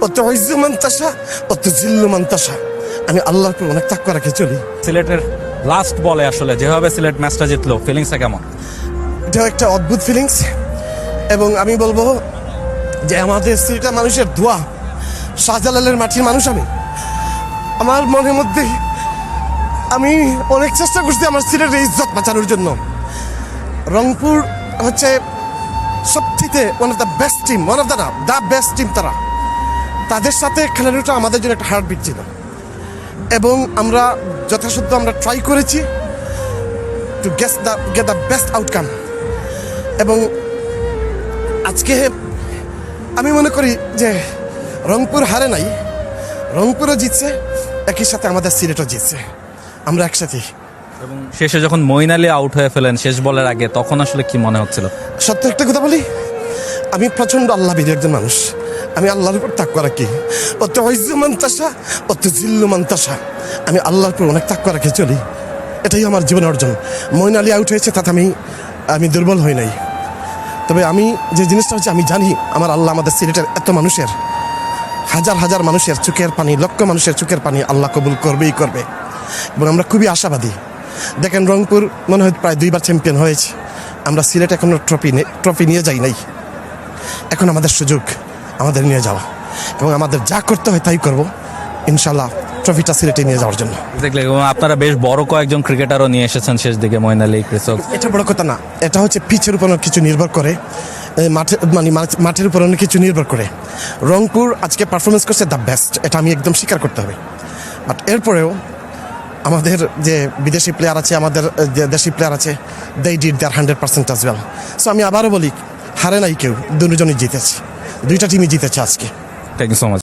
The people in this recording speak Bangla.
ও তুইজ্জু মান তাশা ও তুযিল্লু মান তাশা। আমি আল্লাহর উপর অনেক তাকওয়া রেখে চলি। সিলেটের লাস্ট বলে আসলে যেভাবে সিলেট ম্যাচটা জিতলো, ফিলিংসটা কেমন? এটা একটা অদ্ভুত ফিলিংস, এবং আমি বলবো যে আমাদের সিলেটের মানুষের দোয়া, শাহজালালের মাটির মানুষ আমি। আমার মনের মধ্যে আমি অনেক চেষ্টা করছি আমার সিলেটের ইজ্জত বাঁচানোর জন্য। রংপুর হচ্ছে সবথেকে one of the best team, one of the best team. তাদের সাথে খেলানোটা আমাদের জন্য একটা হার্টবিট ছিল, এবং আমরা যথাসাধ্য আমরা ট্রাই করেছি to get the best outcome. এবং আজকে আমি মনে করি যে রংপুর হারে নাই, রংপুরও জিতছে, একই সাথে আমাদের সিলেটও জিতছে, আমরা একসাথেই। এবং শেষে যখন মঈন আলী আউট হয়ে ফেলেন শেষ বলের আগে, তখন আসলে কি মনে হচ্ছিল? সত্য একটা কথা বলি, আমি প্রচণ্ড আল্লাহবিদ একজন মানুষ। আমি আল্লাহর উপর তাকওয়া রাখি। ও তুইজ্জু মান তাশা ও তুযিল্লু মান তাশা। আমি আল্লাহর উপর অনেক তাকওয়া রেখে চলি, এটাই আমার জীবনের অর্জন। মঈন আলী আউট হয়েছে, তাতে আমি দুর্বল হই নাই। তবে আমি যে জিনিসটা হচ্ছে, আমি জানি আমার আল্লাহ আমাদের সিলেটের এত মানুষের, হাজার হাজার মানুষের চোখের পানি, লক্ষ মানুষের চোখের পানি আল্লাহ কবুল করবেই করবে, এবং আমরা খুবই আশাবাদী। দেখেন, রংপুর মনে হয় প্রায় 2বার চ্যাম্পিয়ন হয়েছে, আমরা সিলেট এখনো ট্রফি নিয়ে যাই নাই। এখন আমাদের সুযোগ আমাদের নিয়ে যাওয়া, এবং আমাদের যা করতে হয় তাই করব ইনশাল্লাহ, ট্রফিটা সিলেটে নিয়ে যাওয়ার জন্য। দেখলে আপনারা বেশ বড় কয়েকজন ক্রিকেটারও নিয়ে এসেছেন শেষ দিকে, মঈন আলী, ক্রিস ওকস। এটা বড় কথা না, এটা হচ্ছে পিচের উপর অনেক কিছু নির্ভর করে, মাঠের উপর অনেক কিছু নির্ভর করে। রংপুর আজকে পারফরমেন্স করছে দ্য বেস্ট, এটা আমি একদম স্বীকার করতে হবে। বাট এরপরেও আমাদের যে বিদেশি প্লেয়ার আছে, আমাদের যে দেশি প্লেয়ার আছে, they did their 100% as well. So আমি আবারও বলি, হারে নাই কেউ, দুজনই জিতেছে, দুইটা টিমই জিতেছে আজকে। Thank you so much.